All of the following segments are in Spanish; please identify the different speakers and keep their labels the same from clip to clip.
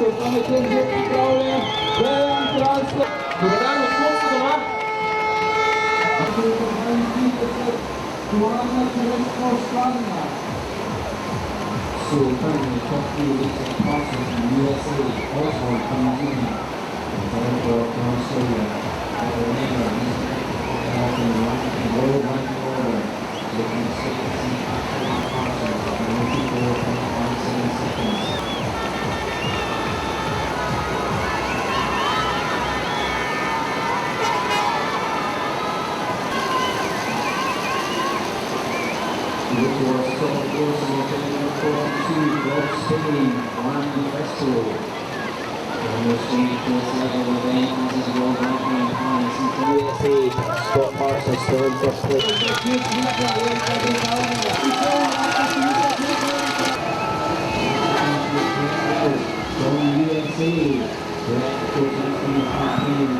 Speaker 1: se está metiendo el cable de atrás. Dominar los puntos, ¿no? So currently top 3 leagues and passes in the USA also coming in. For Australia, Romania, in world ranking order, looking at 16 passes, 94.57 seconds. Look towards the top of the course and we're getting up 42, Rob Spinney, Randy Festival. And we're seeing course level with Ames as well, ranking high since the USA. Scott Marshall still in first place. From USA, Grant Kozinski, campaign,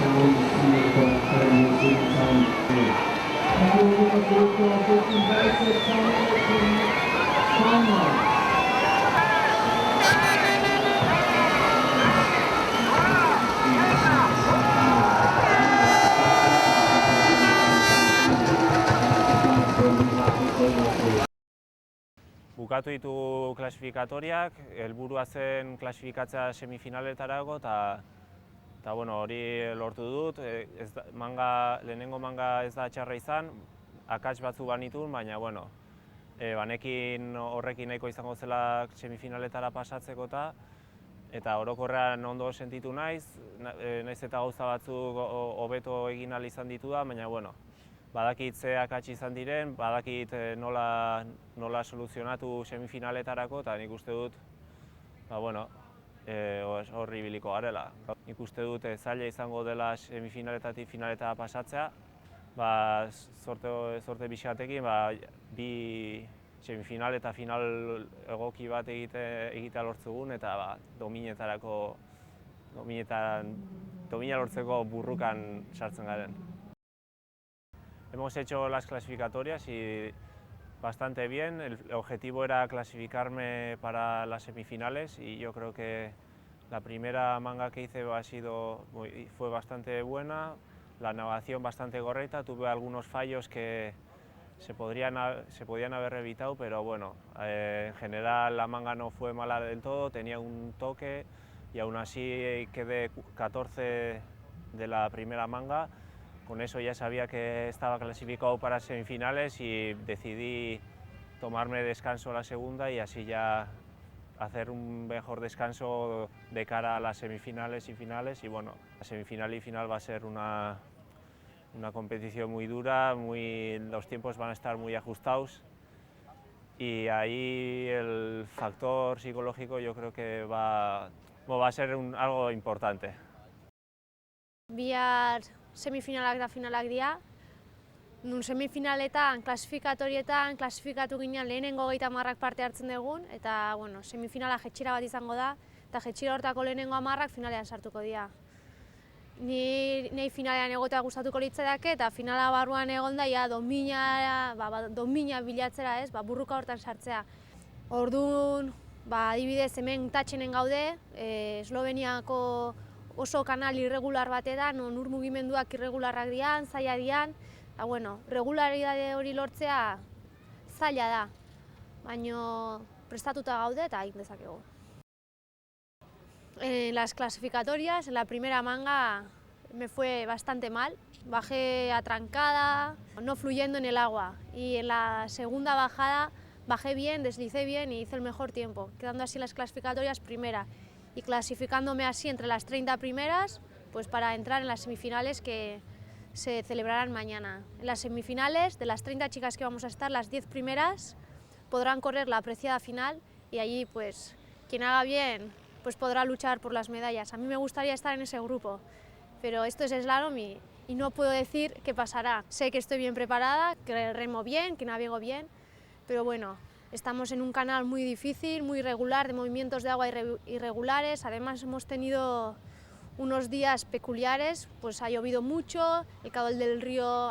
Speaker 1: challenge to make a time.
Speaker 2: Bukatu ditu klasifikatoriak, helburua zen klasifikatzea semifinaletarako eta bueno, hori lortu dut. Lehenengo manga ez da txarra izan, akats batzu banitun, baina bueno, banekin horrekin nahiko izango zela semifinaletara pasatzeko eta orokorrean ondo sentitu naiz eta gauza batzuk hobeto egin ahal izan dituda, baina bueno, badakit ze akats izan diren, badakit nola soluzionatu semifinaletarako eta nik uste dut, horri ibiliko garela. Nik uste dut zaila izango dela semifinaletatik finaletara pasatzea, sorte pixkatekin, bi semifinal eta final egoki bat egitea lortzugun eta domina lortzeko burrukan sartzen garen. Hemos hecho las clasificatorias y bastante bien. El objetivo era clasificarme para las semifinales y yo creo que la primera manga que hice fue bastante buena, la navegación bastante correcta, tuve algunos fallos que se podían haber evitado, pero bueno, en general la manga no fue mala del todo, tenía un toque y aún así quedé 14 de la primera manga. Con eso ya sabía que estaba clasificado para semifinales y decidí tomarme descanso la segunda y así ya hacer un mejor descanso de cara a las semifinales y finales. Y bueno, la semifinal y final va a ser una competición muy dura, los tiempos van a estar muy ajustados y ahí el factor psicológico yo creo que va a ser algo importante.
Speaker 3: Bihar semifinalak da finalak dira, nun semifinaletan, klasifikatorietan, klasifikatu ginen lehenengo 30 parte hartzen dugun, eta bueno, semifinala jetxira bat izango da, eta jetxira hortako lehenengo 10 finalean sartuko dira. Nei finalean egotea gustatuko litzaidake eta finala barruan egonda ja domina bilatzera, ez, burruka hortan sartzea. Orduan, adibidez hemen tatxenen gaude, Esloveniako oso kanal irregular batean, ur mugimenduak irregularrak dian, zaila dian, eta bueno, regularidade hori lortzea zaila da, baina prestatuta gaude eta egin dezakegu. En las clasificatorias, en la primera manga me fue bastante mal, bajé atrancada, no fluyendo en el agua, y en la segunda bajada bajé bien, deslicé bien y hice el mejor tiempo, quedando así en las clasificatorias primera y clasificándome así entre las 30 primeras, pues para entrar en las semifinales que se celebrarán mañana. En las semifinales, de las 30 chicas que vamos a estar, las 10 primeras podrán correr la apreciada final y allí pues quien haga bien pues podrá luchar por las medallas. A mí me gustaría estar en ese grupo, pero esto es slalom y no puedo decir qué pasará. Sé que estoy bien preparada, que remo bien, que navego bien, pero bueno, estamos en un canal muy difícil, muy irregular, de movimientos de agua irregulares. Además hemos tenido unos días peculiares, pues ha llovido mucho, el caudal del río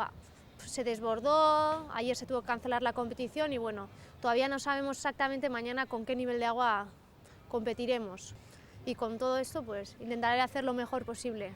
Speaker 3: se desbordó, ayer se tuvo que cancelar la competición y bueno, todavía no sabemos exactamente mañana con qué nivel de agua competiremos. Y con todo esto pues intentaré hacer lo mejor posible.